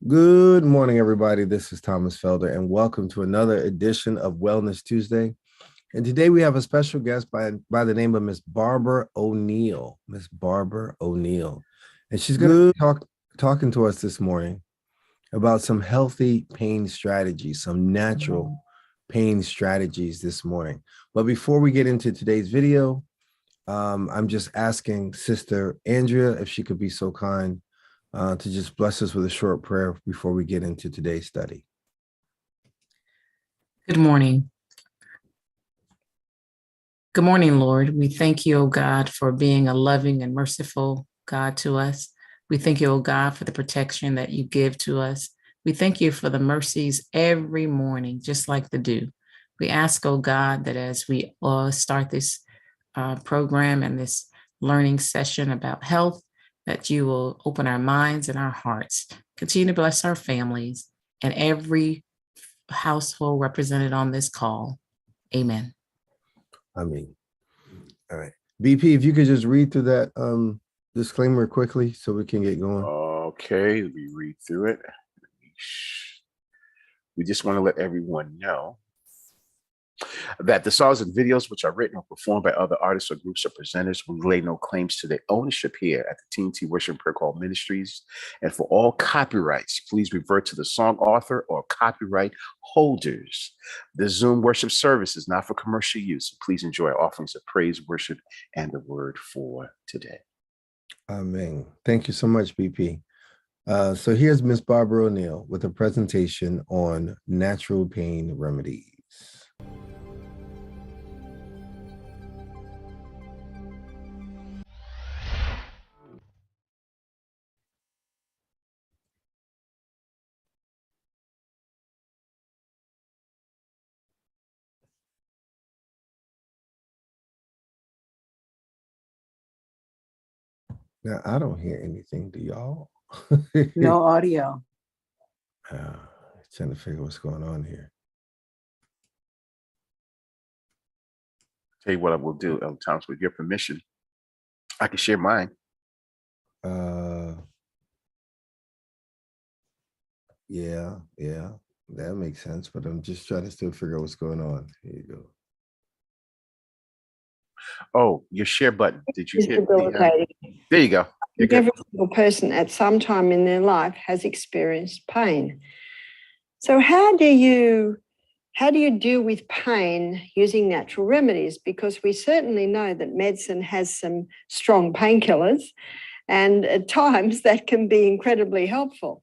Good morning, everybody. This is Thomas Felder, and welcome to another edition of Wellness Tuesday. And today we have a special guest by the name of Miss Barbara Oneill. Miss Barbara Oneill. And she's going to talking to us this morning about some healthy pain strategies, some natural pain strategies this morning. But before we get into today's video, I'm just asking Sister Andrea if she could be so kind to just bless us with a short prayer before we get into today's study. Good morning. Good morning, Lord. We thank you, O God, for being a loving and merciful God to us. We thank you, O God, for the protection that you give to us. We thank you for the mercies every morning, just like the dew. We ask, O God, that as we start this program and this learning session about health, that you will open our minds and our hearts, continue to bless our families and every household represented on this call. Amen. All right. BP, if you could just read through that disclaimer quickly so we can get going. Okay, we read through it. We just want to let everyone know that the songs and videos which are written or performed by other artists or groups or presenters will lay no claims to their ownership here at the TNT Worship and Prayer Call Ministries. And for all copyrights, please revert to the song author or copyright holders. The Zoom worship service is not for commercial use. Please enjoy offerings of praise, worship, and the word for today. Amen. Thank you so much, BP. So here's Miss Barbara Oneill with a presentation on natural pain remedies. Now, I don't hear anything. Do y'all? No audio. Trying to figure what's going on here. Tell you what I will do, Thomas, with your permission, I can share mine. Yeah, that makes sense. But I'm just trying to still figure out what's going on. Here you go. Oh, your share button. Did you It's hit debilitating. there you go. Every single person at some time in their life has experienced pain. So how do you deal with pain using natural remedies? Because we certainly know that medicine has some strong painkillers, and at times that can be incredibly helpful.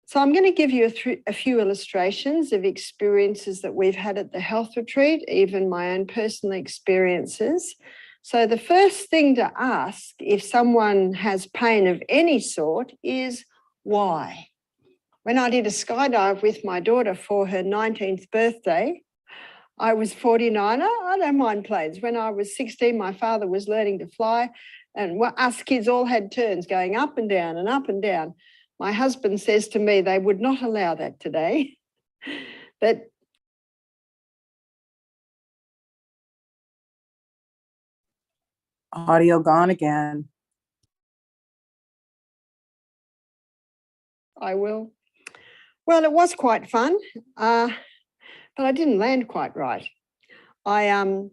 So I'm going to give you a few illustrations of experiences that we've had at the health retreat, even my own personal experiences. So the first thing to ask if someone has pain of any sort is why? When I did a skydive with my daughter for her 19th birthday, I was 49. I don't mind planes. When I was 16, my father was learning to fly, and us kids all had turns going up and down and up and down. My husband says to me, they would not allow that today. But audio gone again. I will. Well, it was quite fun, but I didn't land quite right. I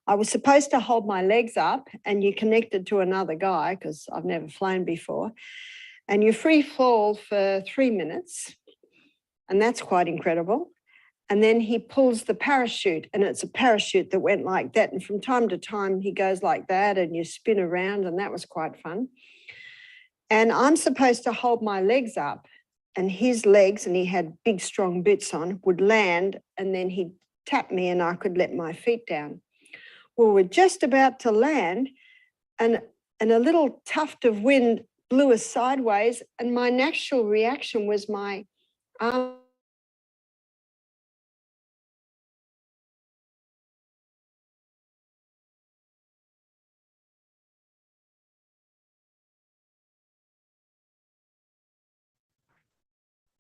was supposed to hold my legs up, and you connected to another guy because I've never flown before, and you free fall for 3 minutes, and that's quite incredible. And then he pulls the parachute, and it's a parachute that went like that. And from time to time, he goes like that, and you spin around, and that was quite fun. And I'm supposed to hold my legs up, and his legs, and he had big, strong boots on, would land, and then he'd tap me, and I could let my feet down. Well, we're just about to land, and a little tuft of wind blew us sideways, and my natural reaction was my arm.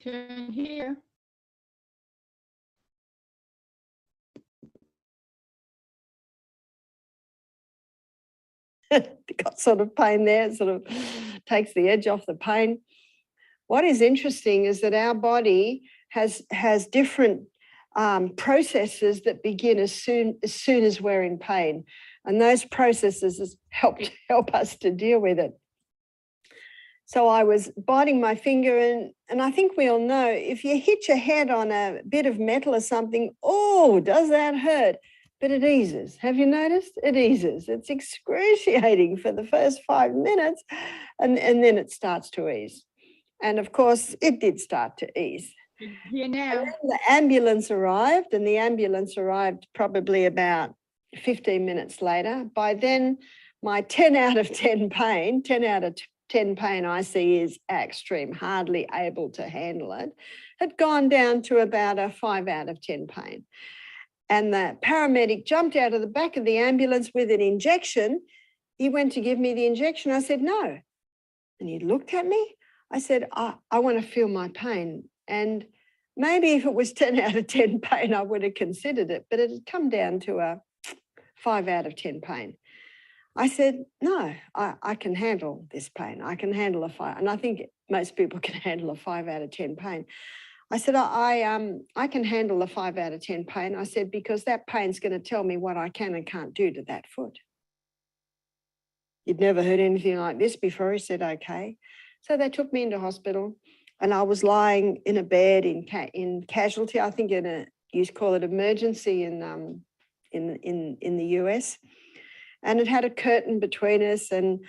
Can hear. Got sort of pain there, it sort of takes the edge off the pain. what is interesting is that our body has different processes that begin as soon as we're in pain. And those processes help us to deal with it. So I was biting my finger, and I think we all know, if you hit your head on a bit of metal or something, oh, does that hurt? But it eases. Have you noticed? It eases. It's excruciating for the first 5 minutes, and then it starts to ease. And of course, it did start to ease. Here now. And then the ambulance arrived, and the ambulance arrived probably about 15 minutes later. By then, my 10 out of 10 pain, 10 out of 10 pain I see is extreme, hardly able to handle it, had gone down to about a 5 out of 10 pain. And the paramedic jumped out of the back of the ambulance with an injection. He went to give me the injection. I said, no. And he looked at me. I said, I want to feel my pain. And maybe if it was 10 out of 10 pain, I would have considered it, but it had come down to a 5 out of 10 pain. I said, no, I can handle this pain. I can handle a 5. And I think most people can handle a 5 out of 10 pain. I said, I can handle a 5 out of 10 pain. I said, because that pain's going to tell me what I can and can't do to that foot. You'd never heard anything like this before. He said, okay. So they took me into hospital, and I was lying in a bed in casualty. I think you call it emergency in the US. And it had a curtain between us, and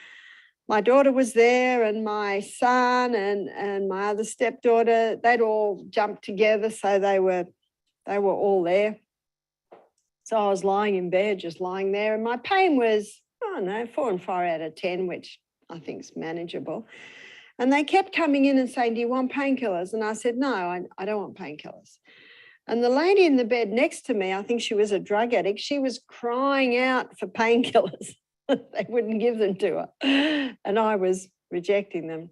my daughter was there, and my son and my other stepdaughter, they'd all jumped together, so they were all there. So I was lying in bed, just lying there, and my pain was, I don't know, 4 and 5 out of 10, which I think is manageable. And they kept coming in and saying, do you want painkillers? And I said, no, I don't want painkillers. And the lady in the bed next to me, I think she was a drug addict, she was crying out for painkillers. They wouldn't give them to her. And I was rejecting them.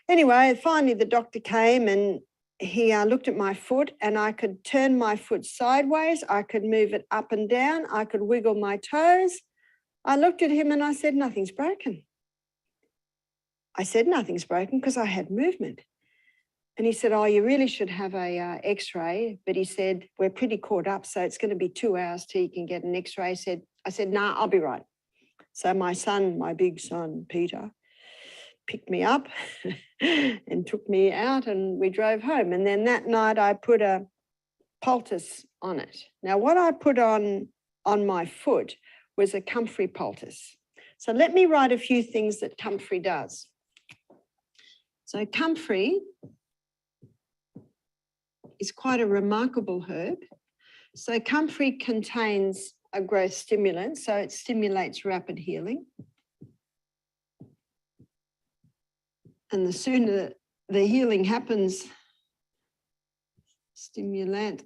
Anyway, finally the doctor came, and he looked at my foot, and I could turn my foot sideways. I could move it up and down. I could wiggle my toes. I looked at him and I said, nothing's broken. I said, nothing's broken, because I had movement. And he said, oh, you really should have a x-ray. But he said, we're pretty caught up, so it's going to be 2 hours till you can get an x-ray. I said, nah, I'll be right. So my son, my big son, Peter, picked me up and took me out, and we drove home. And then that night I put a poultice on it. Now, what I put on my foot was a comfrey poultice. So let me write a few things that comfrey does. So comfrey is quite a remarkable herb. So comfrey contains a growth stimulant, so it stimulates rapid healing. And the sooner the healing happens, stimulant,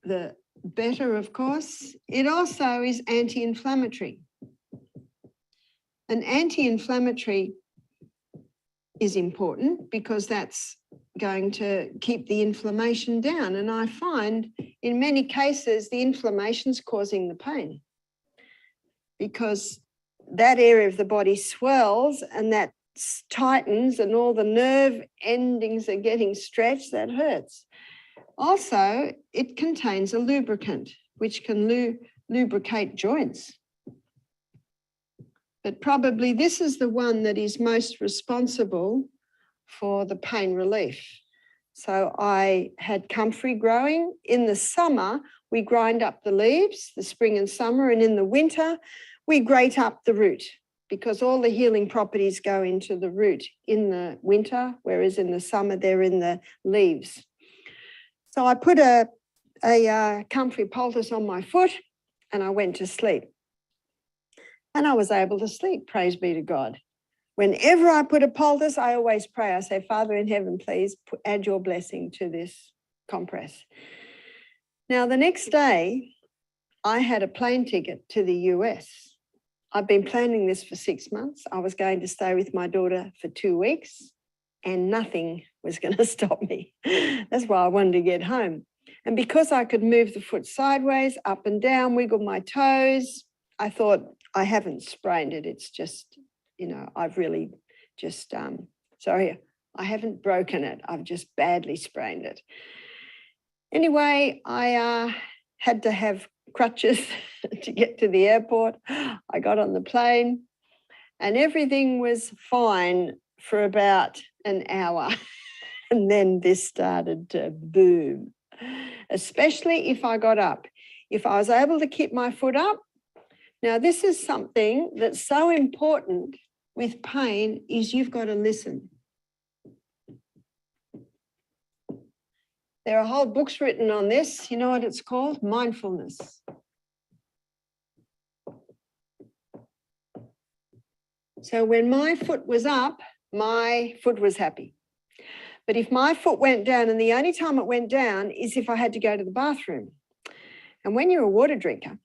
the better, of course. It also is anti-inflammatory. An anti-inflammatory is important because that's going to keep the inflammation down. And I find in many cases, the inflammation's causing the pain, because that area of the body swells and that tightens, and all the nerve endings are getting stretched. That hurts. Also, it contains a lubricant, which can lubricate joints. But probably this is the one that is most responsible for the pain relief. So I had comfrey growing. In the summer, we grind up the leaves, the spring and summer, and in the winter, we grate up the root, because all the healing properties go into the root in the winter, whereas in the summer, they're in the leaves. So I put a comfrey poultice on my foot, and I went to sleep. And I was able to sleep, praise be to God. Whenever I put a poultice, I always pray. I say, Father in heaven, please add your blessing to this compress. Now, the next day, I had a plane ticket to the US. I've been planning this for 6 months. I was going to stay with my daughter for 2 weeks, and nothing was going to stop me. That's why I wanted to get home. And because I could move the foot sideways, up and down, wiggle my toes, I thought, I haven't sprained it. It's just, I've really just, sorry, I haven't broken it. I've just badly sprained it. Anyway, I had to have crutches to get to the airport. I got on the plane and everything was fine for about an hour. And then this started to boom, especially if I got up. If I was able to keep my foot up. Now, this is something that's so important with pain is you've got to listen. There are whole books written on this. You know what it's called? Mindfulness. So when my foot was up, my foot was happy. But if my foot went down, and the only time it went down is if I had to go to the bathroom. And when you're a water drinker,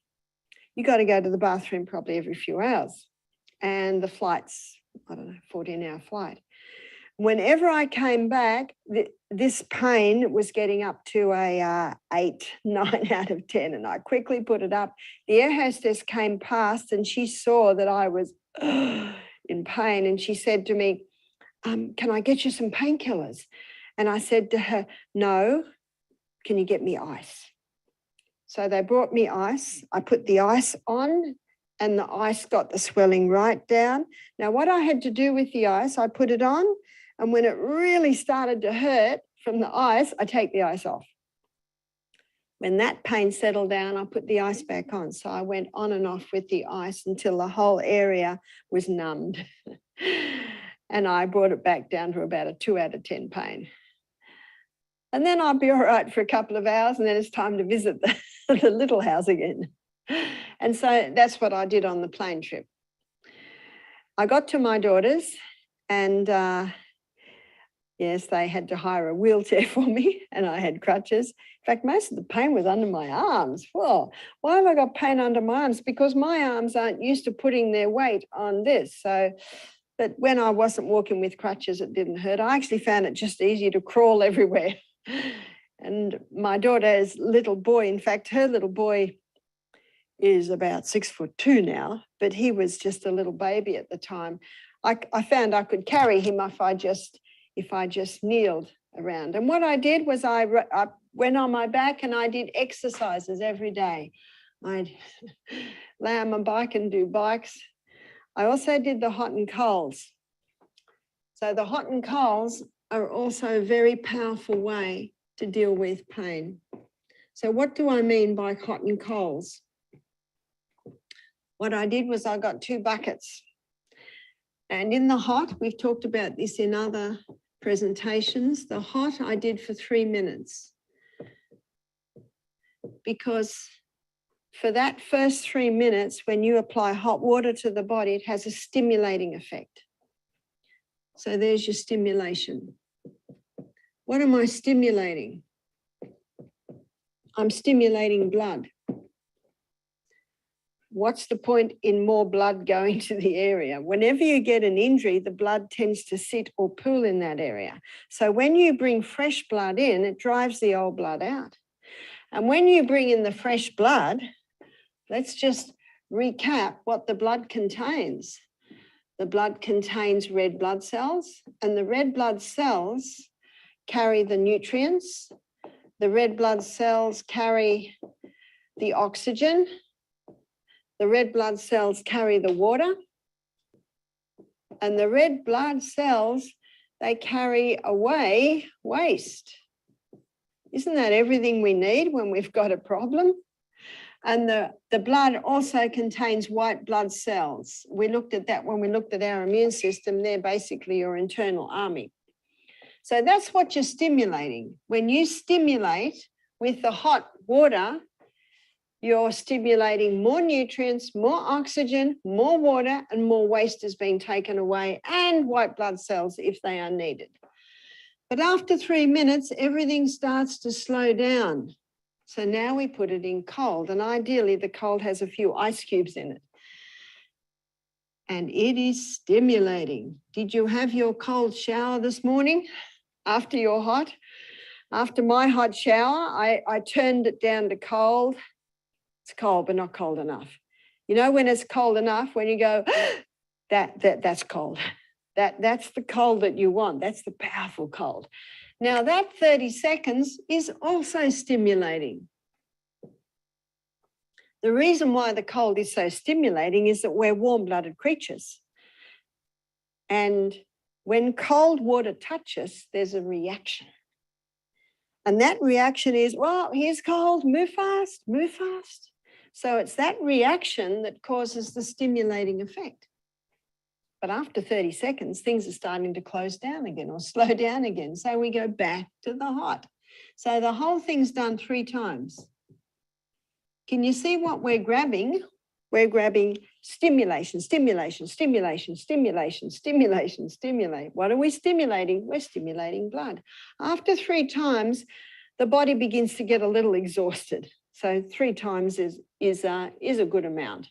you got to go to the bathroom probably every few hours. And the flight's, 14-hour flight. Whenever I came back, this pain was getting up to a 8, 9 out of 10, and I quickly put it up. The air hostess came past and she saw that I was in pain, and she said to me, can I get you some painkillers? And I said to her, no, can you get me ice? So they brought me ice. I put the ice on and the ice got the swelling right down. Now, what I had to do with the ice, I put it on, and when it really started to hurt from the ice, I take the ice off. When that pain settled down, I put the ice back on. So I went on and off with the ice until the whole area was numbed. And I brought it back down to about a 2 out of 10 pain. And then I'll be all right for a couple of hours, and then it's time to visit the little house again. And so that's what I did on the plane trip. I got to my daughter's, and yes, they had to hire a wheelchair for me, and I had crutches. In fact, most of the pain was under my arms. Well, why have I got pain under my arms? Because my arms aren't used to putting their weight on this. But when I wasn't walking with crutches, it didn't hurt. I actually found it just easier to crawl everywhere. And my daughter's little boy, in fact, her little boy is about 6'2" now, but he was just a little baby at the time. I found I could carry him if I just kneeled around. And what I did was I went on my back and I did exercises every day. I'd lay on my bike and do bikes. I also did the hot and colds. So the hot and colds are also a very powerful way to deal with pain. So what do I mean by hot and colds? What I did was I got 2 buckets. And in the hot, we've talked about this in other presentations, the hot I did for 3 minutes. Because for that first 3 minutes, when you apply hot water to the body, it has a stimulating effect. So there's your stimulation. What am I stimulating? I'm stimulating blood. What's the point in more blood going to the area? Whenever you get an injury, the blood tends to sit or pool in that area. So when you bring fresh blood in, it drives the old blood out. And when you bring in the fresh blood, let's just recap what the blood contains. The blood contains red blood cells, and the red blood cells carry the nutrients. The red blood cells carry the oxygen. The red blood cells carry the water. And the red blood cells, they carry away waste. Isn't that everything we need when we've got a problem? And the blood also contains white blood cells. We looked at that when we looked at our immune system. They're basically your internal army. So that's what you're stimulating. When you stimulate with the hot water, you're stimulating more nutrients, more oxygen, more water, and more waste is being taken away, and white blood cells if they are needed. But after 3 minutes, everything starts to slow down. So now we put it in cold, and ideally the cold has a few ice cubes in it. And it is stimulating. Did you have your cold shower this morning after your hot? After my hot shower, I turned it down to cold. It's cold, but not cold enough. You know when it's cold enough, when you go, that's cold. That's the cold that you want. That's the powerful cold. Now that 30 seconds is also stimulating. The reason why the cold is so stimulating is that we're warm-blooded creatures. And when cold water touches, there's a reaction. And that reaction is, well, here's cold, move fast, move fast. So it's that reaction that causes the stimulating effect. But after 30 seconds, things are starting to close down again or slow down again. So we go back to the hot. So the whole thing's done 3 times. Can you see what we're grabbing? We're grabbing stimulation, stimulation, stimulation, stimulation, stimulation, stimulate. What are we stimulating? We're stimulating blood. After 3 times, the body begins to get a little exhausted. So 3 times is a good amount.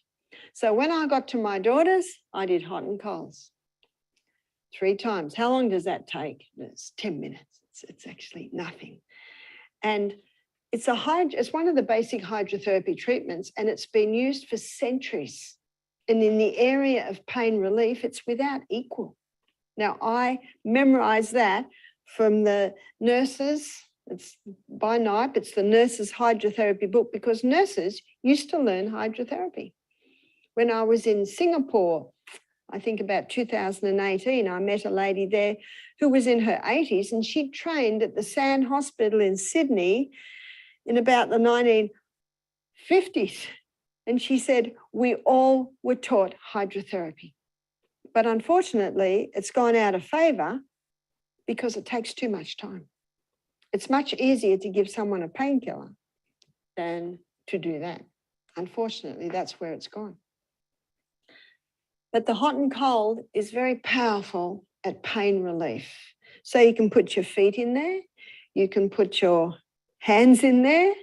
So when I got to my daughters, I did hot and colds 3 times. How long does that take? It's 10 minutes. It's actually nothing. And it's one of the basic hydrotherapy treatments, and it's been used for centuries. And in the area of pain relief, it's without equal. Now, I memorized that from the nurses. It's by NIPE. It's the nurses' hydrotherapy book, because nurses used to learn hydrotherapy. When I was in Singapore, I think about 2018, I met a lady there who was in her 80s, and she trained at the Sand Hospital in Sydney in about the 1950s. And she said, we all were taught hydrotherapy. But unfortunately, it's gone out of favor because it takes too much time. It's much easier to give someone a painkiller than to do that. Unfortunately, that's where it's gone. But the hot and cold is very powerful at pain relief. So you can put your feet in there, you can put your hands in there,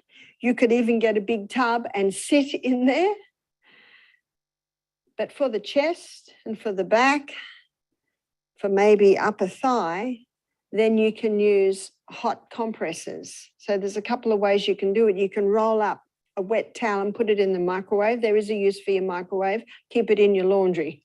you could even get a big tub and sit in there. But for the chest and for the back, for maybe upper thigh, then you can use hot compresses. So there's a couple of ways you can do it. You can roll up a wet towel and put it in the microwave. There is a use for your microwave. Keep it in your laundry.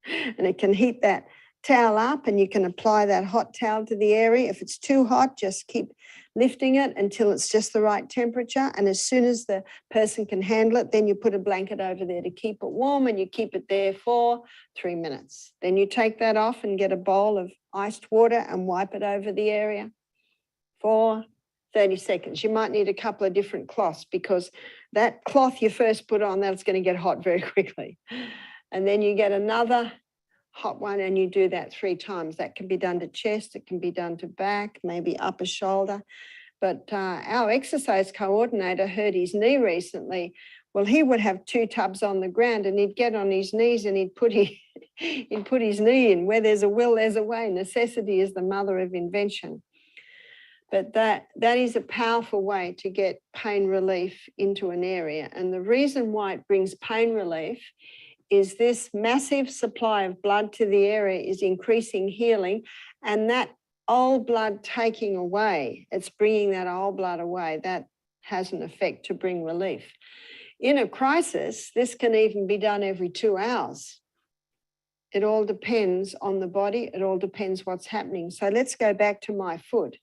And it can heat that towel up, and you can apply that hot towel to the area. If it's too hot, just keep lifting it until it's just the right temperature. And as soon as the person can handle it, then you put a blanket over there to keep it warm, and you keep it there for 3 minutes. Then you take that off and get a bowl of iced water and wipe it over the area for 30 seconds. You might need a couple of different cloths, because that cloth you first put on, that's going to get hot very quickly. And then you get another hot one, and you do that 3 times. That can be done to chest, it can be done to back, maybe upper shoulder. But our exercise coordinator hurt his knee recently. Well, he would have 2 tubs on the ground, and he'd get on his knees and he'd put his knee in. Where there's a will, there's a way. Necessity is the mother of invention. But that is a powerful way to get pain relief into an area. And the reason why it brings pain relief is this massive supply of blood to the area is increasing healing, and that old blood taking away, it's bringing that old blood away. That has an effect to bring relief. In a crisis, this can even be done every 2 hours. It all depends on the body. It all depends what's happening. So let's go back to my foot.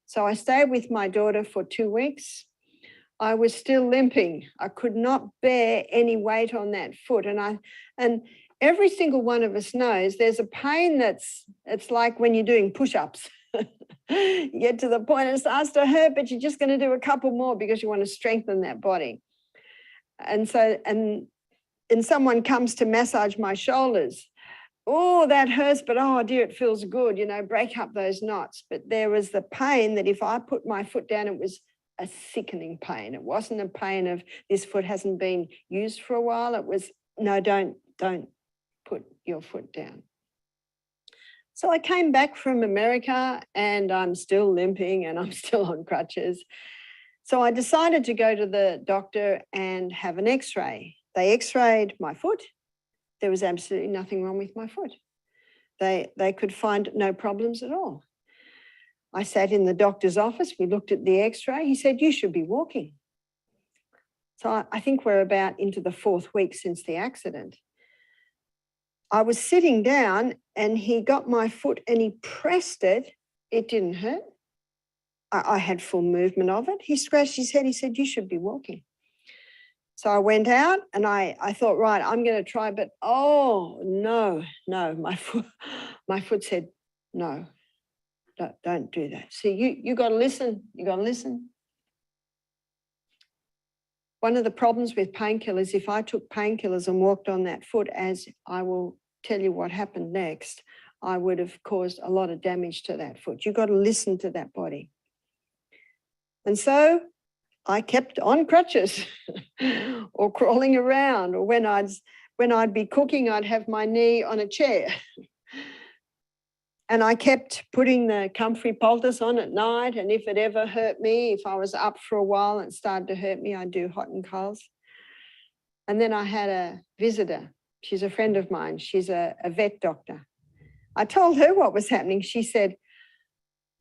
So I stayed with my daughter for 2 weeks. I was still limping. I could not bear any weight on that foot. And every single one of us knows there's a pain it's like when you're doing push-ups. You get to the point it starts to hurt, but you're just going to do a couple more because you want to strengthen that body. And so, and someone comes to massage my shoulders. Oh, that hurts, but oh dear, it feels good, break up those knots. But there was the pain that if I put my foot down, it was a sickening pain. It wasn't a pain of this foot hasn't been used for a while. It was, no, don't put your foot down. So I came back from America, and I'm still limping and I'm still on crutches. So I decided to go to the doctor and have an x-ray. They x-rayed my foot. There was absolutely nothing wrong with my foot. They could find no problems at all. I sat in the doctor's office. We looked at the x-ray. He said, you should be walking. So I think we're about into the 4th week since the accident. I was sitting down and he got my foot and he pressed it. It didn't hurt. I had full movement of it. He scratched his head. He said, you should be walking. So I went out and I thought, right, I'm going to try, but oh, no, my foot said, no, don't do that. See, you got to listen. You got to listen. One of the problems with painkillers, if I took painkillers and walked on that foot, as I will tell you what happened next, I would have caused a lot of damage to that foot. You've got to listen to that body. And so I kept on crutches or crawling around, or when I'd be cooking, I'd have my knee on a chair. And I kept putting the comfrey poultice on at night. And if it ever hurt me, if I was up for a while and it started to hurt me, I'd do hot and colds. And then I had a visitor. She's a friend of mine. She's a vet doctor. I told her what was happening. She said,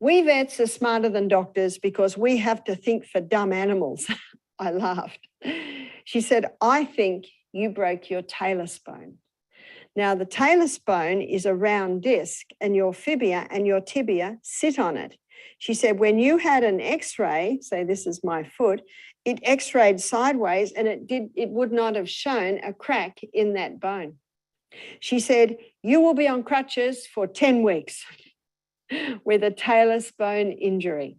we vets are smarter than doctors because we have to think for dumb animals. I laughed. She said, I think you broke your talus bone. Now, the talus bone is a round disc and your fibula and your tibia sit on it. She said, when you had an x-ray, say this is my foot, it x-rayed sideways and it would not have shown a crack in that bone. She said, you will be on crutches for 10 weeks. With a talus bone injury.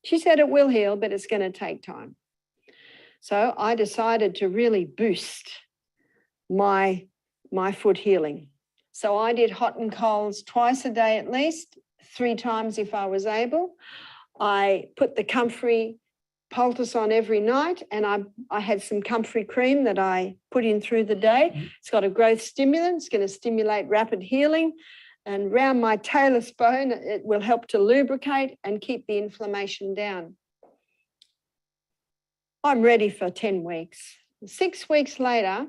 She said it will heal, but it's going to take time. So I decided to really boost my foot healing. So I did hot and colds twice a day at least, 3 times if I was able. I put the comfrey poultice on every night, and I had some comfrey cream that I put in through the day. It's got a growth stimulant. It's going to stimulate rapid healing. And round my talus bone, it will help to lubricate and keep the inflammation down. I'm ready for 10 weeks. 6 weeks later,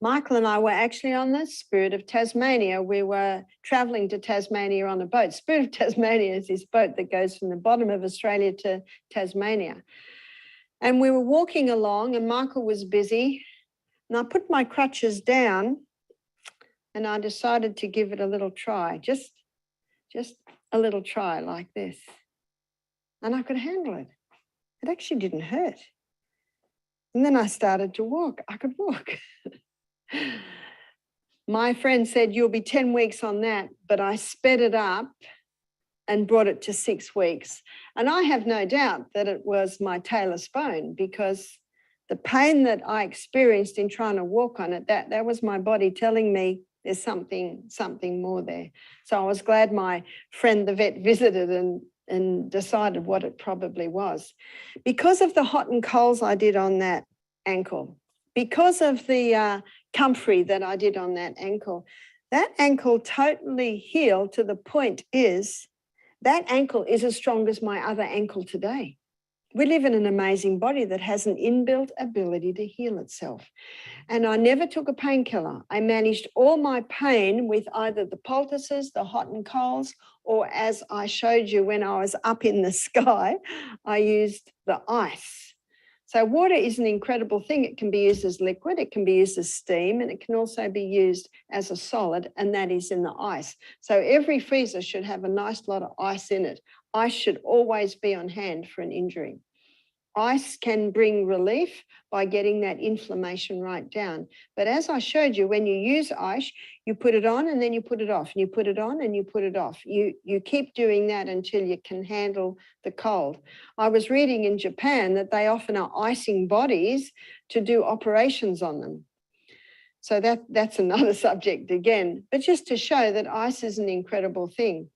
Michael and I were actually on the Spirit of Tasmania. We were traveling to Tasmania on a boat. Spirit of Tasmania is this boat that goes from the bottom of Australia to Tasmania. And we were walking along and Michael was busy. And I put my crutches down and I decided to give it a little try, just a little try like this. And I could handle it. It actually didn't hurt. And then I started to walk. I could walk. My friend said, you'll be 10 weeks on that, but I sped it up and brought it to 6 weeks. And I have no doubt that it was my talus bone, because the pain that I experienced in trying to walk on it, that was my body telling me there's something more there. So I was glad my friend, the vet, visited and decided what it probably was. Because of the hot and colds I did on that ankle, because of the comfrey that I did on that ankle totally healed to the point is that ankle is as strong as my other ankle today. We live in an amazing body that has an inbuilt ability to heal itself. And I never took a painkiller. I managed all my pain with either the poultices, the hot and colds, or as I showed you when I was up in the sky, I used the ice. So water is an incredible thing. It can be used as liquid, it can be used as steam, and it can also be used as a solid, and that is in the ice. So every freezer should have a nice lot of ice in it. Ice should always be on hand for an injury. Ice can bring relief by getting that inflammation right down. But as I showed you, when you use ice, you put it on and then you put it off, and you put it on and you put it off. You keep doing that until you can handle the cold. I was reading in Japan that they often are icing bodies to do operations on them. So that's another subject again, but just to show that ice is an incredible thing.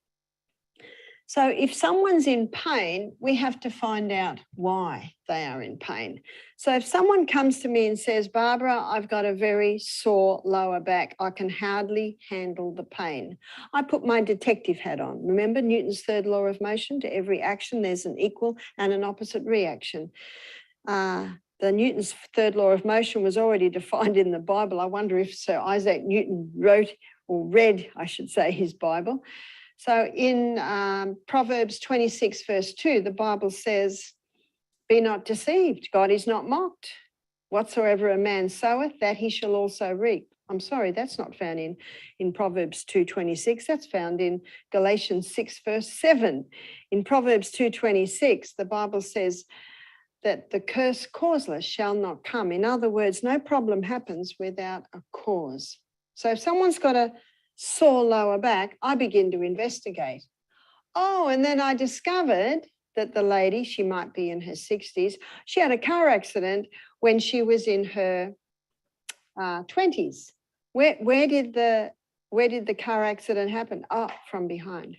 So if someone's in pain, we have to find out why they are in pain. So if someone comes to me and says, Barbara, I've got a very sore lower back, I can hardly handle the pain, I put my detective hat on. Remember Newton's third law of motion? To every action, there's an equal and an opposite reaction. The Newton's third law of motion was already defined in the Bible. I wonder if Sir Isaac Newton wrote or read, I should say, his Bible. So in Proverbs 26, verse 2, the Bible says, be not deceived, God is not mocked. Whatsoever a man soweth, that he shall also reap. I'm sorry, that's not found in Proverbs 2:26. That's found in Galatians 6, verse 7. In Proverbs 2:26, the Bible says that the curse causeless shall not come. In other words, no problem happens without a cause. So if someone's got a sore lower back, I begin to investigate. Oh, and then I discovered that the lady, she might be in her 60s, she had a car accident when she was in her 20s. Where did the car accident happen? Oh, from behind.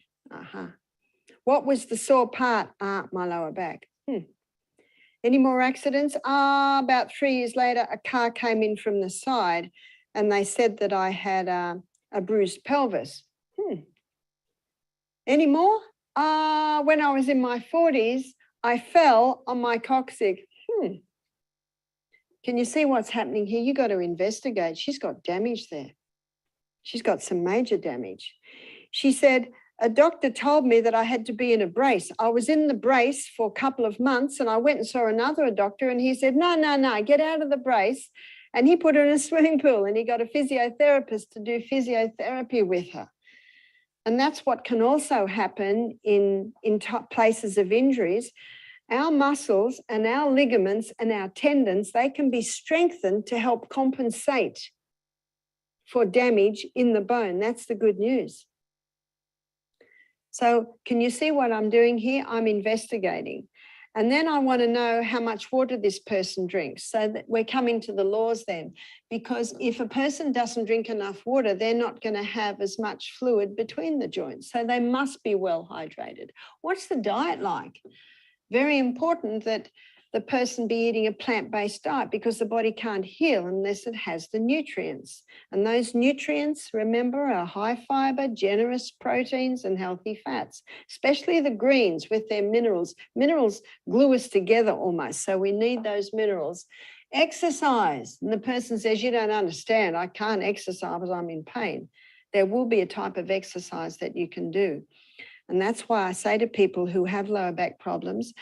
What was the sore part? My lower back. Any more accidents? About 3 years later, a car came in from the side and they said that I had a bruised pelvis. Any more? When I was in my 40s, I fell on my coccyx. Can you see what's happening here? You got to investigate. She's got damage there. She's got some major damage. She said, a doctor told me that I had to be in a brace. I was in the brace for a couple of months and I went and saw another doctor and he said, no, get out of the brace. And he put her in a swimming pool and he got a physiotherapist to do physiotherapy with her. And that's what can also happen in places of injuries. Our muscles and our ligaments and our tendons, they can be strengthened to help compensate for damage in the bone. That's the good news. So can you see what I'm doing here? I'm investigating. And then I want to know how much water this person drinks. So that we're coming to the laws then, because if a person doesn't drink enough water, they're not going to have as much fluid between the joints. So they must be well hydrated. What's the diet like? Very important that the person be eating a plant-based diet because the body can't heal unless it has the nutrients. And those nutrients, remember, are high fiber, generous proteins and healthy fats, especially the greens with their minerals. Minerals glue us together almost, so we need those minerals. Exercise. And the person says, you don't understand, I can't exercise because I'm in pain. There will be a type of exercise that you can do. And that's why I say to people who have lower back problems,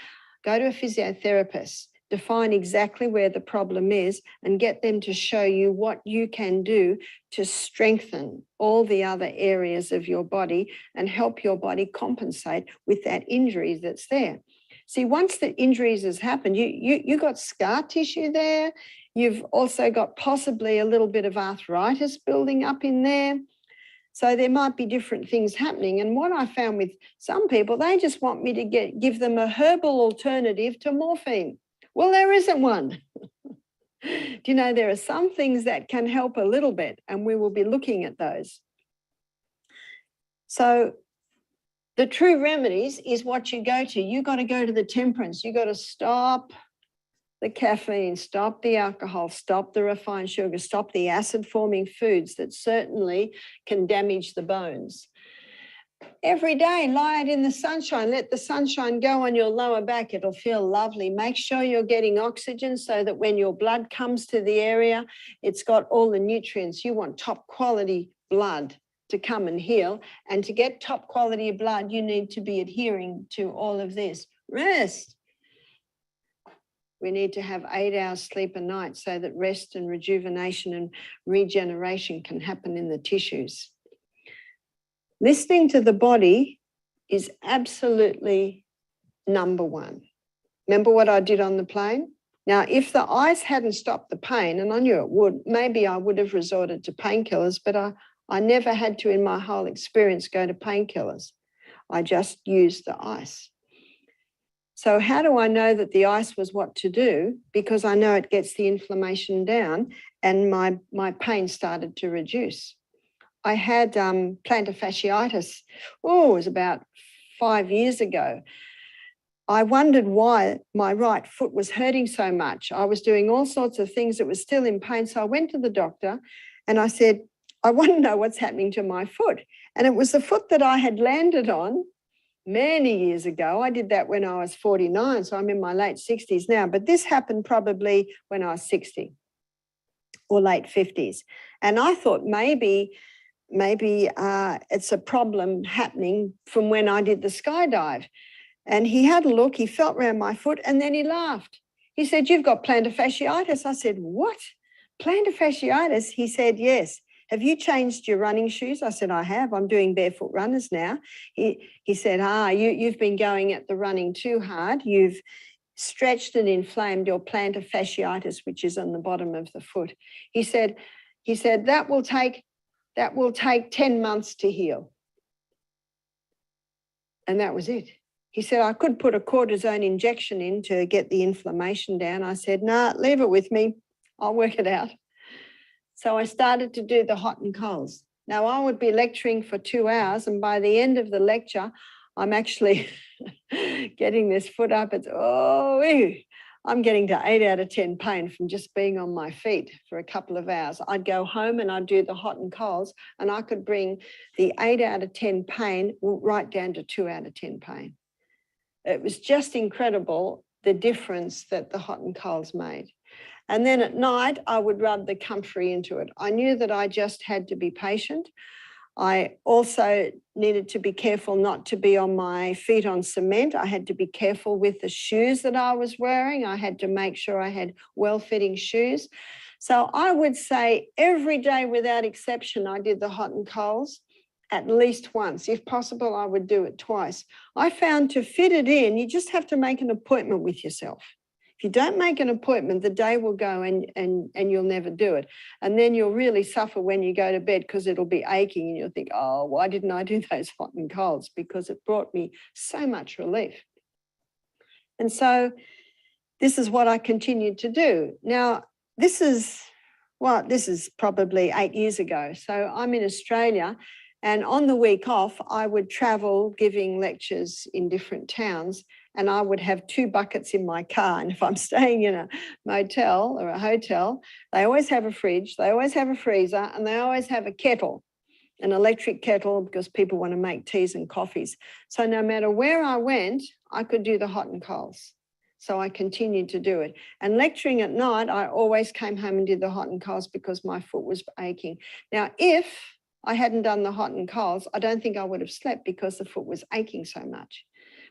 go to a physiotherapist, define exactly where the problem is and get them to show you what you can do to strengthen all the other areas of your body and help your body compensate with that injury that's there. See, once the injuries has happened, you got scar tissue there. You've also got possibly a little bit of arthritis building up in there. So there might be different things happening. And what I found with some people, they just want me to give them a herbal alternative to morphine. Well, there isn't one. Do you know, there are some things that can help a little bit, and we will be looking at those. So the true remedies is what you go to. You got to go to the temperance. You got to stop the caffeine, stop the alcohol, stop the refined sugar, stop the acid-forming foods that certainly can damage the bones. Every day, lie out in the sunshine. Let the sunshine go on your lower back. It'll feel lovely. Make sure you're getting oxygen so that when your blood comes to the area, it's got all the nutrients. You want top quality blood to come and heal. And to get top quality blood, you need to be adhering to all of this. Rest. We need to have 8 hours sleep a night so that rest and rejuvenation and regeneration can happen in the tissues. Listening to the body is absolutely number one. Remember what I did on the plane? Now, if the ice hadn't stopped the pain, and I knew it would, maybe I would have resorted to painkillers, but I never had to in my whole experience go to painkillers. I just used the ice. So how do I know that the ice was what to do? Because I know it gets the inflammation down and my pain started to reduce. I had plantar fasciitis, it was about 5 years ago. I wondered why my right foot was hurting so much. I was doing all sorts of things that was still in pain. So I went to the doctor and I said, I want to know what's happening to my foot. And it was the foot that I had landed on many years ago. I did that when I was 49, so I'm in my late 60s now. But this happened probably when I was 60 or late 50s. And I thought maybe it's a problem happening from when I did the skydive. And he had a look, he felt around my foot, and then he laughed. He said, you've got plantar fasciitis. I said, what? plantar fasciitis? He said, yes. Have you changed your running shoes? I said, I have. I'm doing barefoot runners now. He said, you've been going at the running too hard. You've stretched and inflamed your plantar fasciitis, which is on the bottom of the foot. He said that will take 10 months to heal. And that was it. He said, I could put a cortisone injection in to get the inflammation down. I said, nah, leave it with me. I'll work it out. So I started to do the hot and colds. Now I would be lecturing for 2 hours, and by the end of the lecture, I'm actually getting this foot up. It's, I'm getting to 8 out of 10 pain from just being on my feet for a couple of hours. I'd go home and I'd do the hot and colds, and I could bring the 8 out of 10 pain right down to 2 out of 10 pain. It was just incredible, the difference that the hot and colds made. And then at night, I would rub the comfrey into it. I knew that I just had to be patient. I also needed to be careful not to be on my feet on cement. I had to be careful with the shoes that I was wearing. I had to make sure I had well-fitting shoes. So I would say every day without exception, I did the hot and colds at least once. If possible, I would do it twice. I found to fit it in, you just have to make an appointment with yourself. If you don't make an appointment, the day will go and you'll never do it. And then you'll really suffer when you go to bed because it'll be aching and you'll think, oh, why didn't I do those hot and colds? Because it brought me so much relief. And so this is what I continued to do. Now, this is probably 8 years ago. So I'm in Australia, and on the week off, I would travel giving lectures in different towns, and I would have 2 buckets in my car. And if I'm staying in a motel or a hotel, they always have a fridge, they always have a freezer, and they always have a kettle, an electric kettle, because people want to make teas and coffees. So no matter where I went, I could do the hot and colds. So I continued to do it. And lecturing at night, I always came home and did the hot and colds because my foot was aching. Now, if I hadn't done the hot and colds, I don't think I would have slept because the foot was aching so much.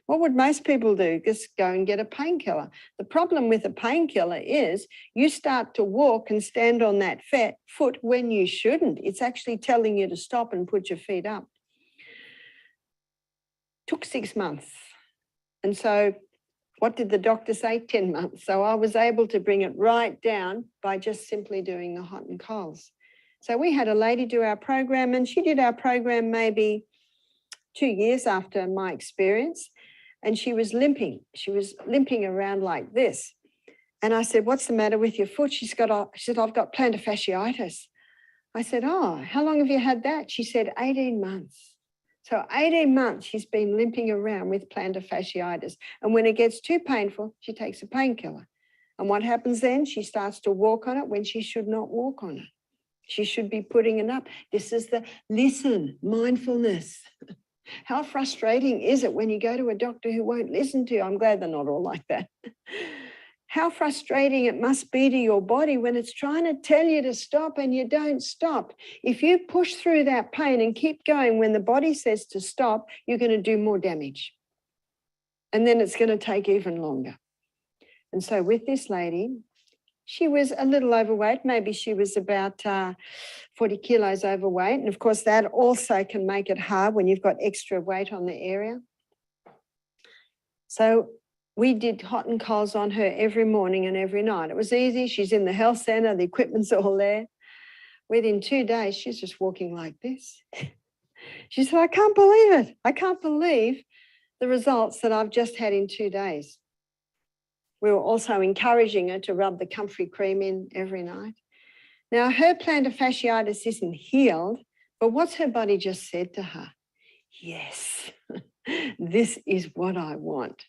What would most people do? Just go and get a painkiller. The problem with a painkiller is you start to walk and stand on that foot when you shouldn't. It's actually telling you to stop and put your feet up. Took 6 months. And so what did the doctor say? 10 months. So I was able to bring it right down by just simply doing the hot and colds. So we had a lady do our program, and she did our program maybe 2 years after my experience, and she was limping. She was limping around like this. And I said, what's the matter with your foot? She said, I've got plantar fasciitis. I said, oh, how long have you had that? She said, 18 months. So 18 months she's been limping around with plantar fasciitis. And when it gets too painful, she takes a painkiller. And what happens then? She starts to walk on it when she should not walk on it. She should be putting it up. This is mindfulness. How frustrating is it when you go to a doctor who won't listen to you? I'm glad they're not all like that. How frustrating it must be to your body when it's trying to tell you to stop and you don't stop. If you push through that pain and keep going when the body says to stop, you're going to do more damage. And then it's going to take even longer. And so with this lady, she was a little overweight. Maybe she was about 40 kilos overweight. And of course, that also can make it hard when you've got extra weight on the area. So we did hot and colds on her every morning and every night. It was easy. She's in the health center. The equipment's all there. Within 2 days, she's just walking like this. She said, I can't believe it. I can't believe the results that I've just had in 2 days. We were also encouraging her to rub the comfrey cream in every night. Now, her plantar fasciitis isn't healed, but what's her body just said to her? Yes, this is what I want.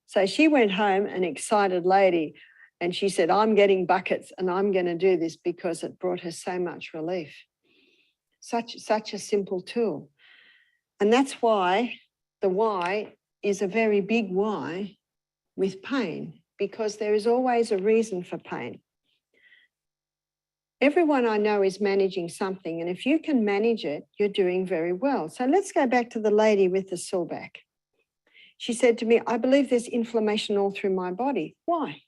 So she went home, an excited lady, and she said, I'm getting buckets and I'm going to do this because it brought her so much relief. Such a simple tool. And that's why the why is a very big why with pain, because there is always a reason for pain. Everyone I know is managing something, and if you can manage it, you're doing very well. So let's go back to the lady with the sore back. She said to me, I believe there's inflammation all through my body. Why?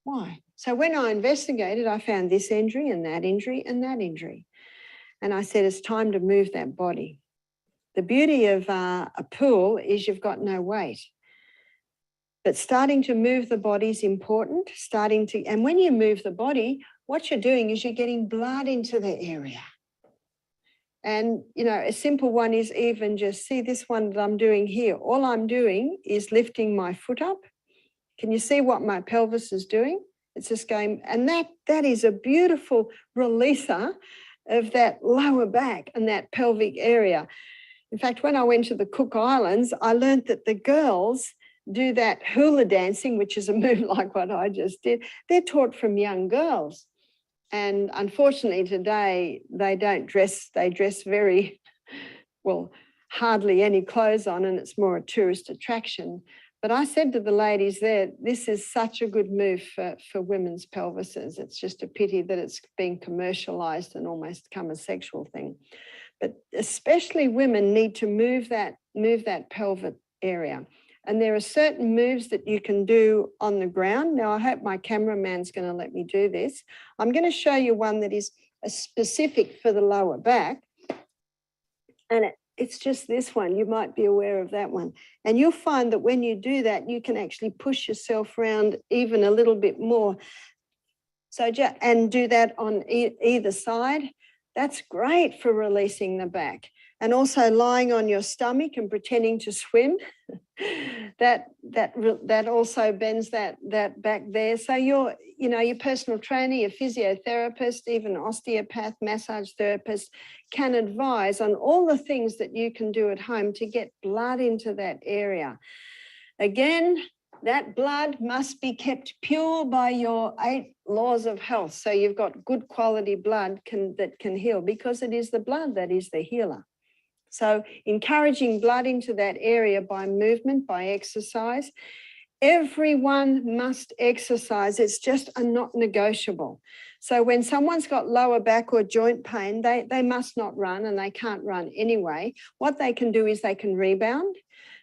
Why? So when I investigated, I found this injury and that injury and that injury. And I said, it's time to move that body. The beauty of a pool is you've got no weight. But starting to move the body is important. And when you move the body, what you're doing is you're getting blood into the area. And, you know, a simple one is even just see this one that I'm doing here. All I'm doing is lifting my foot up. Can you see what my pelvis is doing? It's just going, and that is a beautiful releaser of that lower back and that pelvic area. In fact, when I went to the Cook Islands, I learned that the girls do that hula dancing, which is a move like what I just did. They're taught from young girls. And unfortunately today, they dress very, well, hardly any clothes on, and it's more a tourist attraction. But I said to the ladies there, this is such a good move for women's pelvises. It's just a pity that it's been commercialized and almost become a sexual thing. But especially women need to move that pelvic area. And there are certain moves that you can do on the ground. Now, I hope my cameraman's going to let me do this. I'm going to show you one that is specific for the lower back. And it's just this one. You might be aware of that one. And you'll find that when you do that, you can actually push yourself around even a little bit more. So, and do that on either side. That's great for releasing the back. And also lying on your stomach and pretending to swim. that also bends that back there. So your personal trainer, your physiotherapist, even osteopath, massage therapist can advise on all the things that you can do at home to get blood into that area. Again, that blood must be kept pure by your 8 laws of health. So you've got good quality blood that can heal, because it is the blood that is the healer. So encouraging blood into that area by movement, by exercise. Everyone must exercise. It's just not negotiable. So when someone's got lower back or joint pain, they must not run, and they can't run anyway. What they can do is they can rebound.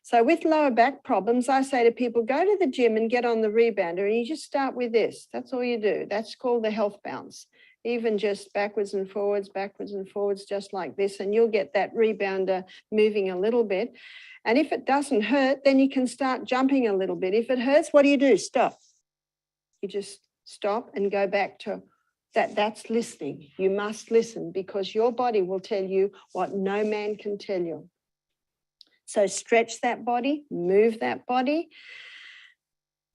So with lower back problems, I say to people, go to the gym and get on the rebounder, and you just start with this. That's all you do. That's called the health bounce. Even just backwards and forwards, just like this, and you'll get that rebounder moving a little bit. And if it doesn't hurt, then you can start jumping a little bit. If it hurts, what do? Stop. You just stop and go back to that. That's listening. You must listen, because your body will tell you what no man can tell you. So stretch that body, move that body.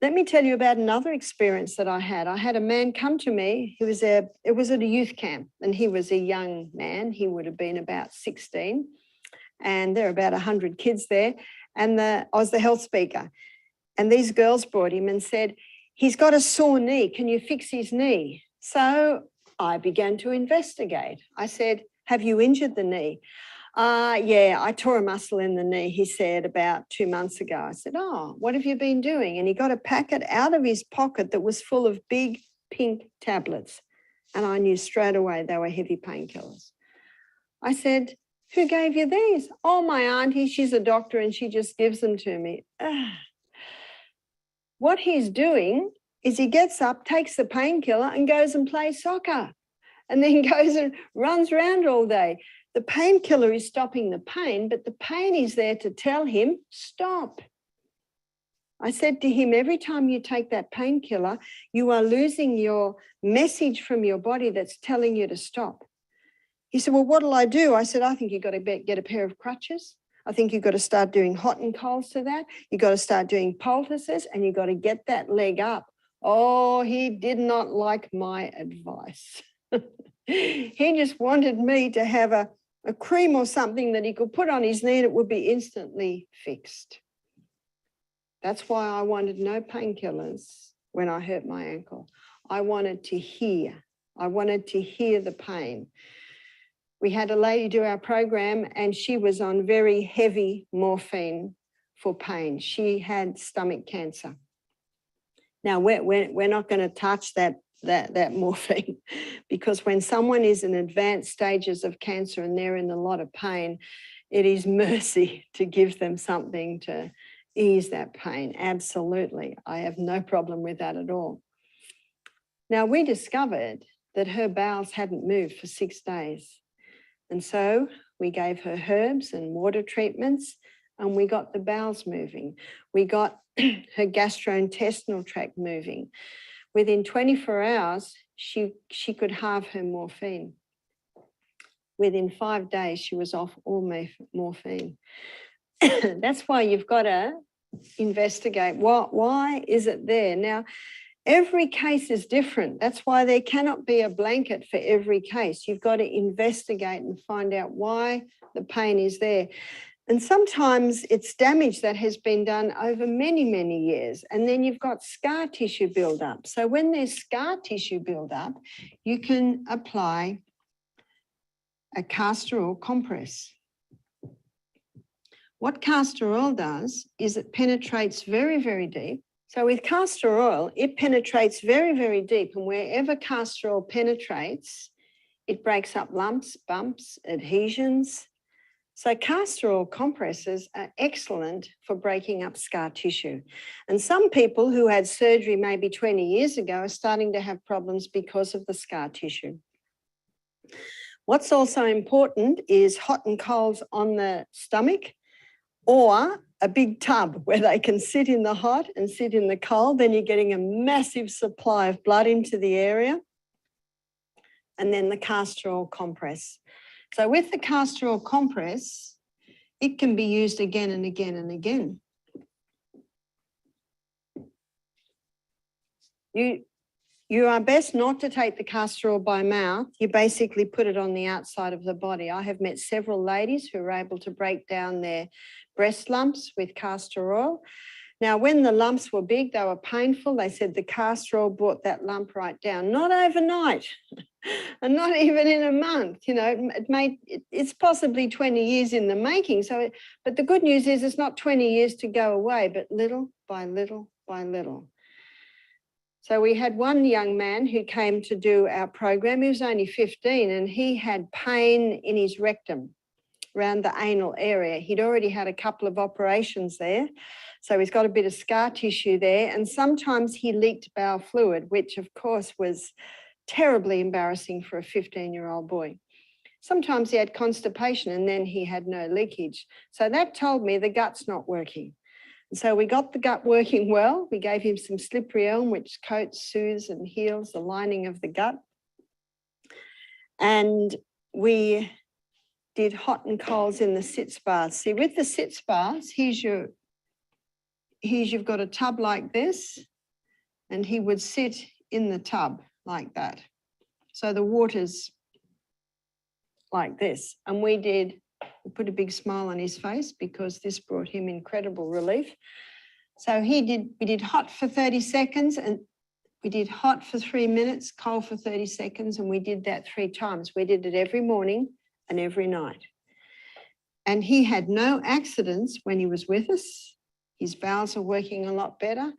Let me tell you about another experience that I had. I had a man come to me. It was at a youth camp, and he was a young man. He would have been about 16, and there were about 100 kids there. And I was the health speaker. And these girls brought him and said, he's got a sore knee. Can you fix his knee? So I began to investigate. I said, have you injured the knee? Yeah, I tore a muscle in the knee, he said, about 2 months ago. I said, oh, what have you been doing? And he got a packet out of his pocket that was full of big pink tablets. And I knew straight away they were heavy painkillers. I said, who gave you these? Oh, my auntie, she's a doctor, and she just gives them to me. What he's doing is he gets up, takes the painkiller, and goes and plays soccer, and then goes and runs around all day. The painkiller is stopping the pain, but the pain is there to tell him, stop. I said to him, every time you take that painkiller, you are losing your message from your body that's telling you to stop. He said, well, what'll I do? I said, I think you've got to get a pair of crutches. I think you've got to start doing hot and colds to that. You've got to start doing poultices, and you've got to get that leg up. Oh, he did not like my advice. He just wanted me to have a cream or something that he could put on his knee and it would be instantly fixed. That's why I wanted no painkillers when I hurt my ankle. I wanted to hear. I wanted to hear the pain. We had a lady do our program, and she was on very heavy morphine for pain. She had stomach cancer. Now, we're not going to touch that morphine, because when someone is in advanced stages of cancer and they're in a lot of pain, it is mercy to give them something to ease that pain. Absolutely. I have no problem with that at all. Now, we discovered that her bowels hadn't moved for 6 days. And so we gave her herbs and water treatments, and we got the bowels moving. We got her gastrointestinal tract moving. Within 24 hours, she could halve her morphine. Within 5 days, she was off all morphine. That's why you've got to investigate why is it there. Now, every case is different. That's why there cannot be a blanket for every case. You've got to investigate and find out why the pain is there. And sometimes it's damage that has been done over many, many years. And then you've got scar tissue buildup. So when there's scar tissue buildup, you can apply a castor oil compress. What castor oil does is it penetrates very, very deep. So with castor oil, it penetrates very, very deep. And wherever castor oil penetrates, it breaks up lumps, bumps, adhesions. So castor oil compresses are excellent for breaking up scar tissue. And some people who had surgery maybe 20 years ago are starting to have problems because of the scar tissue. What's also important is hot and colds on the stomach, or a big tub where they can sit in the hot and sit in the cold. Then you're getting a massive supply of blood into the area. And then the castor oil compress. So with the castor oil compress, it can be used again and again and again. You are best not to take the castor oil by mouth. You basically put it on the outside of the body. I have met several ladies who were able to break down their breast lumps with castor oil. Now, when the lumps were big, they were painful. They said the castor oil brought that lump right down. Not overnight, and not even in a month. You know, it's possibly 20 years in the making. But the good news is it's not 20 years to go away, but little by little by little. So we had one young man who came to do our program. He was only 15 and he had pain in his rectum around the anal area. He'd already had a couple of operations there. So he's got a bit of scar tissue there. And sometimes he leaked bowel fluid, which of course was terribly embarrassing for a 15-year-old boy. Sometimes he had constipation and then he had no leakage. So that told me the gut's not working. And so we got the gut working well. We gave him some slippery elm, which coats, soothes and heals the lining of the gut. And we did hot and colds in the sitz baths. See, with the sitz baths, you've got a tub like this, and he would sit in the tub like that. So the water's like this. And we put a big smile on his face because this brought him incredible relief. So we did hot for 30 seconds and we did hot for 3 minutes, cold for 30 seconds, and we did that 3 times. We did it every morning and every night. And he had no accidents when he was with us. His bowels are working a lot better.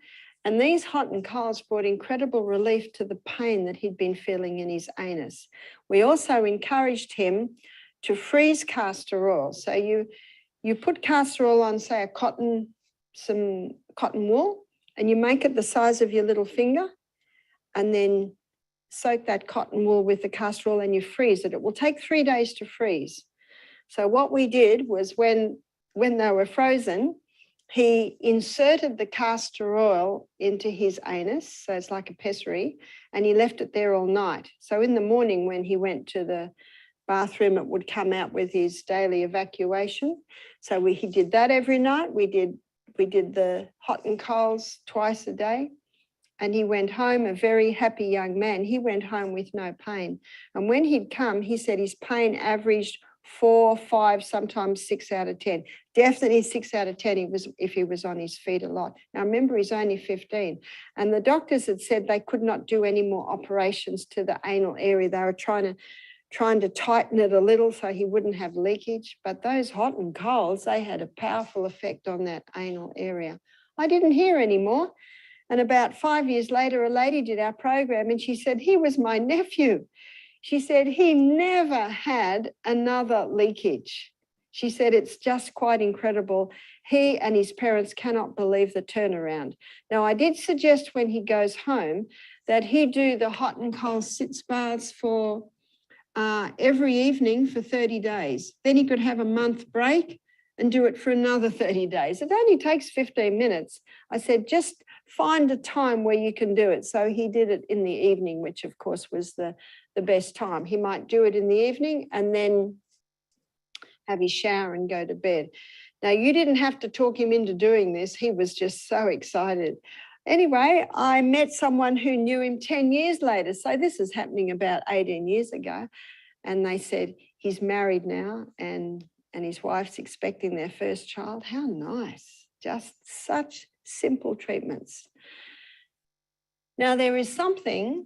And these hot and colds brought incredible relief to the pain that he'd been feeling in his anus. We also encouraged him to freeze castor oil. So you put castor oil on, say, some cotton wool, and you make it the size of your little finger, and then soak that cotton wool with the castor oil and you freeze it. It will take 3 days to freeze. So what we did was when they were frozen, he inserted the castor oil into his anus, so it's like a pessary, and he left it there all night. So in the morning when he went to the bathroom, it would come out with his daily evacuation. So he did that every night. We did the hot and colds twice a day. And he went home, a very happy young man. He went home with no pain. And when he'd come, he said his pain averaged 4, 5, sometimes 6 out of 10. Definitely 6 out of 10 if he was on his feet a lot. Now, remember, he's only 15. And the doctors had said they could not do any more operations to the anal area. They were trying to tighten it a little so he wouldn't have leakage. But those hot and colds, they had a powerful effect on that anal area. I didn't hear anymore. And about 5 years later, a lady did our program and she said, he was my nephew. She said he never had another leakage. She said it's just quite incredible. He and his parents cannot believe the turnaround. Now, I did suggest when he goes home that he do the hot and cold sitz baths for every evening for 30 days. Then he could have a month break and do it for another 30 days. It only takes 15 minutes. I said, just find a time where you can do it. So he did it in the evening, which of course was the best time. He might do it in the evening and then have his shower and go to bed. Now, you didn't have to talk him into doing this. He was just so excited. Anyway, I met someone who knew him 10 years later. So this is happening about 18 years ago. And they said, he's married now and his wife's expecting their first child. How nice. Just such simple treatments. Now, there is something.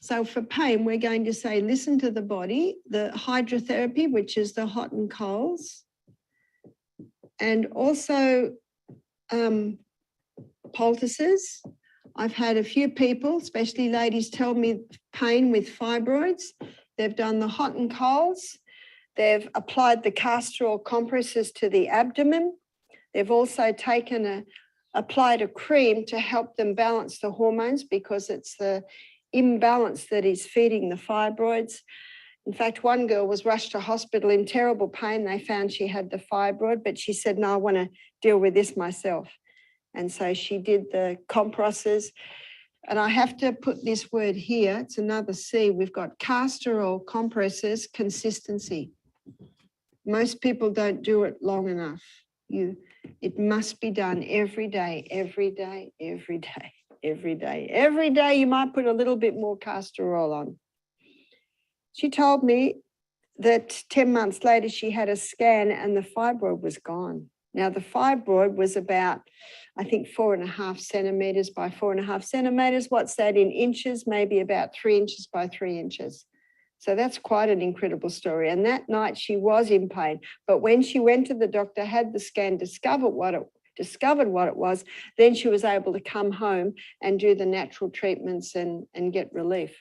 So for pain, we're going to say, listen to the body, the hydrotherapy, which is the hot and colds, and also poultices. I've had a few people, especially ladies, tell me pain with fibroids. They've done the hot and colds. They've applied the castor oil compresses to the abdomen. They've also applied a cream to help them balance the hormones because it's the imbalance that is feeding the fibroids. In fact, one girl was rushed to hospital in terrible pain. They found she had the fibroid, but she said, no, I want to deal with this myself. And so she did the compresses. And I have to put this word here. It's another C. We've got castor oil compresses, consistency. Most people don't do it long enough. It must be done every day, every day, every day. Every day. Every day you might put a little bit more castor oil on. She told me that 10 months later she had a scan and the fibroid was gone. Now the fibroid was about, I think, 4.5 centimetres by 4.5 centimetres. What's that in inches? Maybe about 3 inches by 3 inches. So that's quite an incredible story. And that night she was in pain. But when she went to the doctor, had the scan, discovered what it was, then she was able to come home and do the natural treatments and get relief.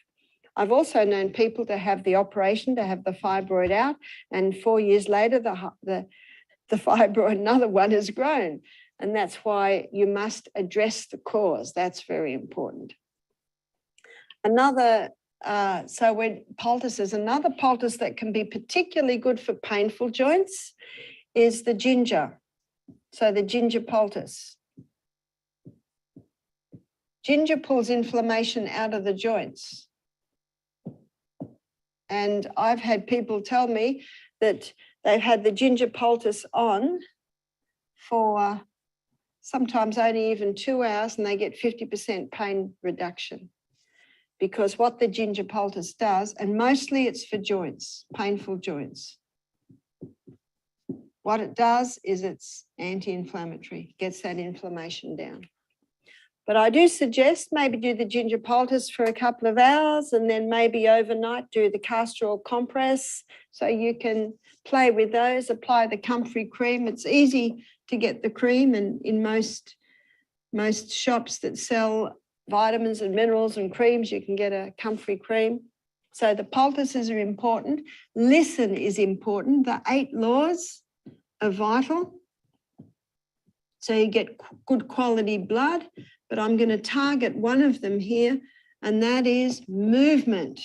I've also known people to have the operation to have the fibroid out, and 4 years later, the fibroid, another one, has grown. And that's why you must address the cause. That's very important. Another poultices, another poultice that can be particularly good for painful joints is the ginger. So the ginger poultice. Ginger pulls inflammation out of the joints. And I've had people tell me that they've had the ginger poultice on for sometimes only even 2 hours and they get 50% pain reduction. Because what the ginger poultice does, and mostly it's for joints, painful joints. What it does is it's anti-inflammatory, gets that inflammation down. But I do suggest maybe do the ginger poultice for a couple of hours and then maybe overnight do the castor oil compress so you can play with those, apply the comfrey cream. It's easy to get the cream, and in most shops that sell vitamins and minerals and creams, you can get a comfrey cream. So the poultices are important. Listen is important. The 8 laws are vital. So you get good quality blood, but I'm going to target one of them here, and that is movement.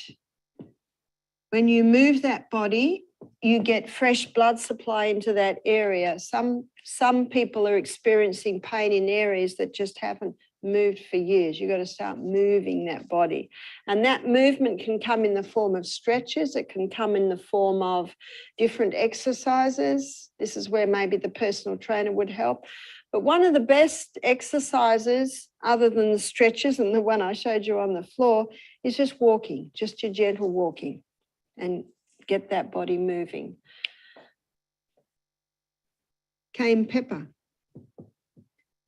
When you move that body, you get fresh blood supply into that area. Some people are experiencing pain in areas that just haven't moved for years. You've got to start moving that body. And that movement can come in the form of stretches. It can come in the form of different exercises. This is where maybe the personal trainer would help. But one of the best exercises, other than the stretches and the one I showed you on the floor, is just walking, just your gentle walking, and get that body moving. Cayenne pepper.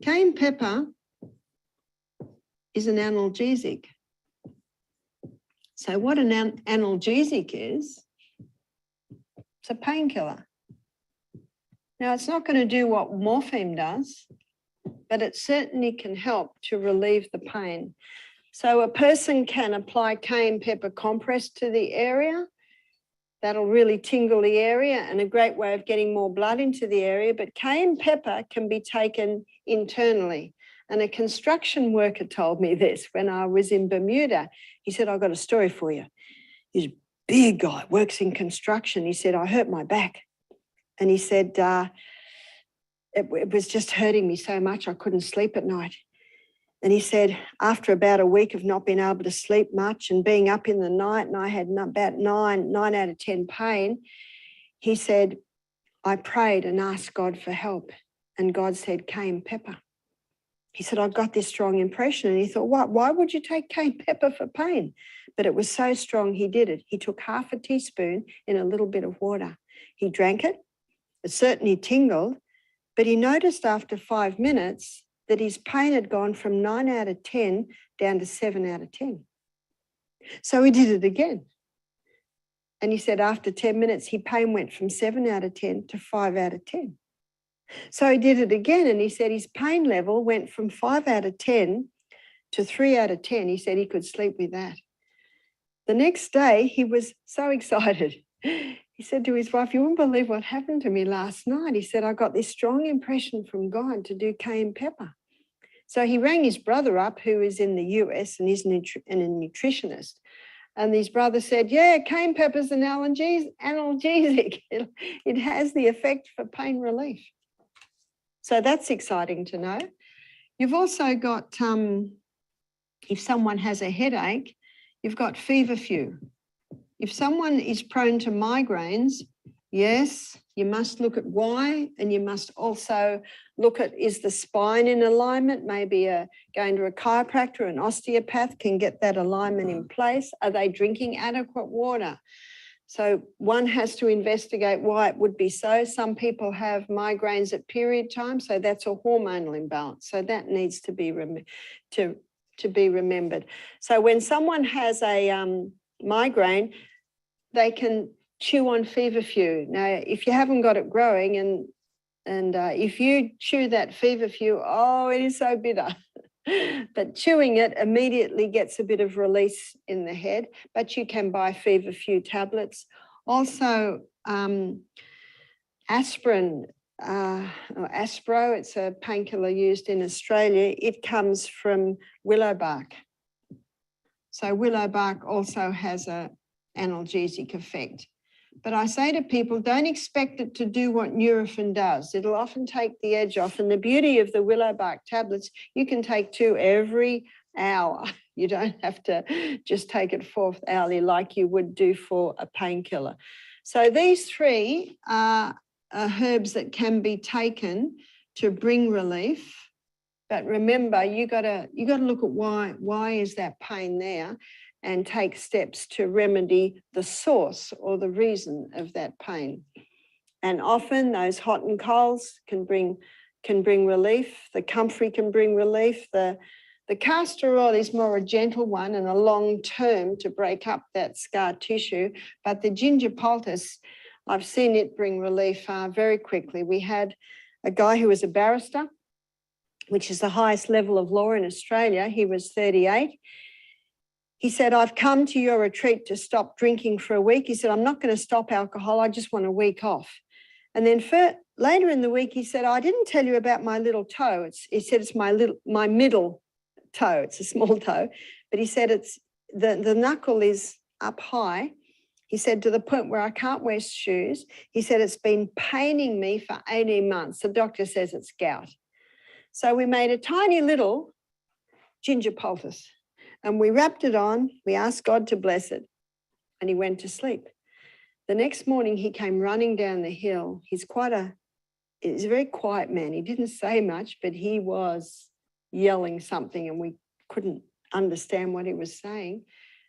Cayenne pepper is an analgesic. So what an analgesic is, it's a painkiller. Now, it's not going to do what morphine does, but it certainly can help to relieve the pain. So a person can apply cayenne pepper compress to the area. That'll really tingle the area and a great way of getting more blood into the area. But cayenne pepper can be taken internally. And a construction worker told me this when I was in Bermuda. He said, I've got a story for you. He's a big guy, works in construction. He said, I hurt my back. And he said, it was just hurting me so much I couldn't sleep at night. And he said, after about a week of not being able to sleep much and being up in the night, and I had about 9 out of 10 pain, he said, I prayed and asked God for help. And God said, cayenne pepper. He said, I got this strong impression. And he thought, why would you take cayenne pepper for pain? But it was so strong, he did it. He took half a teaspoon in a little bit of water. He drank it. It certainly tingled. But he noticed after 5 minutes that his pain had gone from 9 out of 10 down to 7 out of 10. So he did it again. And he said after 10 minutes, his pain went from 7 out of 10 to 5 out of 10. So he did it again, and he said his pain level went from 5 out of 10 to 3 out of 10. He said he could sleep with that. The next day, he was so excited. He said to his wife, you wouldn't believe what happened to me last night. He said, I got this strong impression from God to do cayenne pepper. So he rang his brother up, who is in the US and is a nutritionist. And his brother said, yeah, cayenne pepper's an analgesic. It has the effect for pain relief. So that's exciting to know. You've also got, if someone has a headache, you've got feverfew. If someone is prone to migraines, yes, you must look at why, and you must also look at, is the spine in alignment? Maybe going to a chiropractor, an osteopath can get that alignment in place. Are they drinking adequate water? So one has to investigate why it would be so. Some people have migraines at period time, so that's a hormonal imbalance. So that needs to be remembered. So when someone has a migraine, they can chew on feverfew. Now, if you haven't got it growing and if you chew that feverfew, oh, it is so bitter. But chewing it immediately gets a bit of release in the head, but you can buy feverfew tablets. Also, aspirin, or Aspro, it's a painkiller used in Australia. It comes from willow bark. So willow bark also has an analgesic effect. But I say to people, don't expect it to do what Nurofen does. It'll often take the edge off. And the beauty of the willow bark tablets, you can take 2 every hour. You don't have to just take it 4th hourly like you would do for a painkiller. So these 3 are herbs that can be taken to bring relief. But remember, you got to look at why is that pain there, and take steps to remedy the source or the reason of that pain. And often those hot and colds can bring relief. The comfrey can bring relief. The castor oil is more a gentle one and a long term to break up that scar tissue. But the ginger poultice, I've seen it bring relief very quickly. We had a guy who was a barrister, which is the highest level of law in Australia. He was 38. He said, I've come to your retreat to stop drinking for a week. He said, I'm not going to stop alcohol. I just want a week off. And then later in the week, he said, I didn't tell you about my little toe. He said, it's my middle toe. It's a small toe. But he said, it's the knuckle is up high. He said, to the point where I can't wear shoes. He said, it's been paining me for 18 months. The doctor says it's gout. So we made a tiny little ginger poultice. And we wrapped it on, we asked God to bless it, and he went to sleep. The next morning, he came running down the hill. He's a very quiet man. He didn't say much, but he was yelling something, and we couldn't understand what he was saying.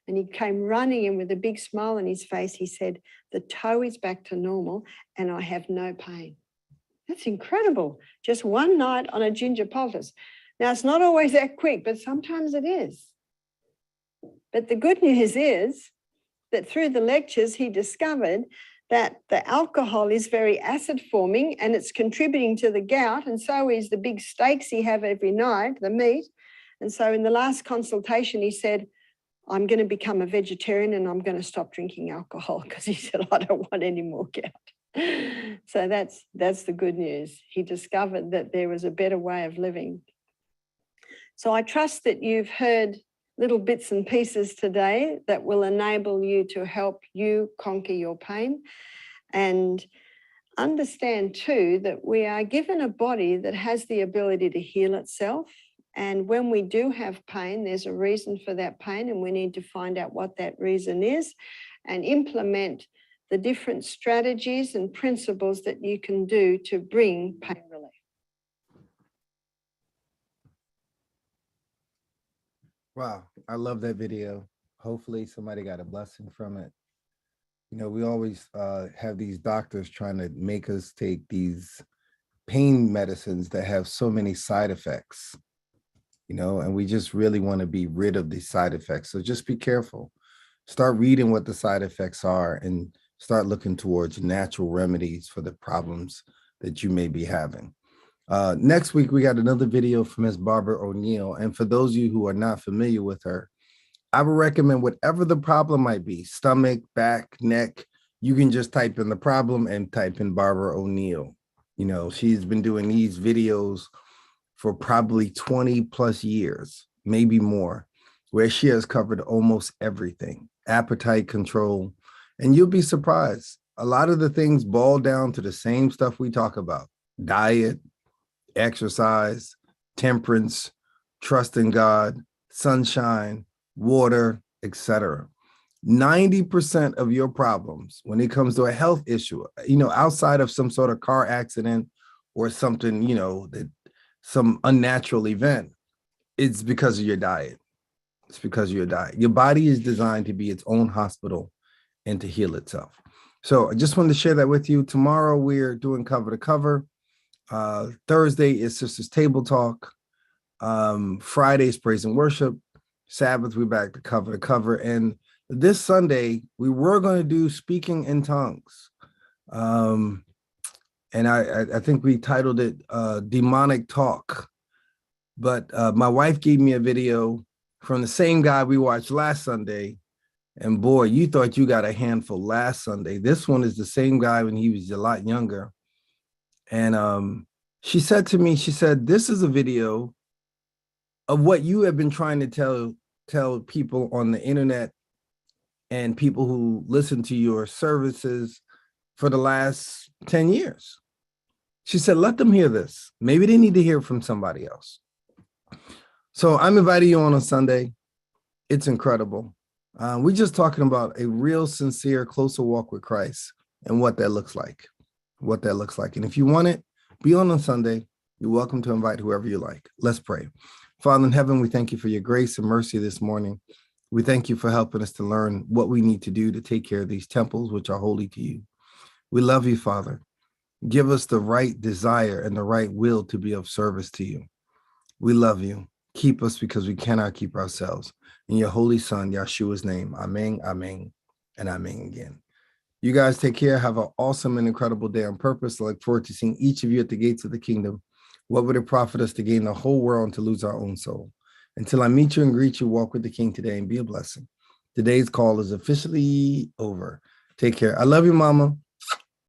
And he came running in with a big smile on his face. He said, the toe is back to normal, and I have no pain. That's incredible. Just one night on a ginger poultice. Now, it's not always that quick, but sometimes it is. But the good news is that through the lectures, he discovered that the alcohol is very acid forming and it's contributing to the gout, and so is the big steaks he have every night, the meat. And so in the last consultation, he said, I'm going to become a vegetarian and I'm going to stop drinking alcohol, because he said, I don't want any more gout. So that's the good news. He discovered that there was a better way of living. So I trust that you've heard little bits and pieces today that will enable you to help you conquer your pain. And understand too that we are given a body that has the ability to heal itself. And when we do have pain, there's a reason for that pain, and we need to find out what that reason is and implement the different strategies and principles that you can do to bring pain relief. Wow, I love that video. Hopefully somebody got a blessing from it. You know, we always have these doctors trying to make us take these pain medicines that have so many side effects, you know, and we just really want to be rid of these side effects. So just be careful. Start reading what the side effects are and start looking towards natural remedies for the problems that you may be having. Next week, we got another video from Ms. Barbara Oneill. And for those of you who are not familiar with her, I would recommend whatever the problem might be, stomach, back, neck, you can just type in the problem and type in Barbara Oneill. You know, she's been doing these videos for probably 20 plus years, maybe more, where she has covered almost everything, appetite control. And you'll be surprised. A lot of the things boil down to the same stuff we talk about: diet, exercise, temperance, trust in God, sunshine, water, etc. 90% of your problems when it comes to a health issue, you know, outside of some sort of car accident or something, you know, that some unnatural event, it's because of your diet. It's because of your diet. Your body is designed to be its own hospital and to heal itself. So I just wanted to share that with you. Tomorrow we're doing cover to cover. Thursday is Sisters Table Talk. Friday is Praise and Worship. Sabbath, we're back to cover. And this Sunday, we were going to do Speaking in Tongues. And I think we titled it Demonic Talk. But my wife gave me a video from the same guy we watched last Sunday. And boy, you thought you got a handful last Sunday. This one is the same guy when he was a lot younger. And she said to me, she said, this is a video of what you have been trying to tell people on the internet and people who listen to your services for the last 10 years. She said, let them hear this. Maybe they need to hear from somebody else. So I'm inviting you on Sunday. It's incredible. We're just talking about a real, sincere, closer walk with Christ and what that looks like. And if you want it, be on Sunday. You're welcome to invite whoever you like. Let's pray. Father in heaven, we thank you for your grace and mercy this morning. We thank you for helping us to learn what we need to do to take care of these temples, which are holy to you. We love you, Father. Give us the right desire and the right will to be of service to you. We love you. Keep us because we cannot keep ourselves. In your holy Son, Yeshua's name, amen, amen, and amen again. You guys take care. Have an awesome and incredible day on purpose. I look forward to seeing each of you at the gates of the kingdom. What would it profit us to gain the whole world and to lose our own soul? Until I meet you and greet you, walk with the King today and be a blessing. Today's call is officially over. Take care. I love you, Mama.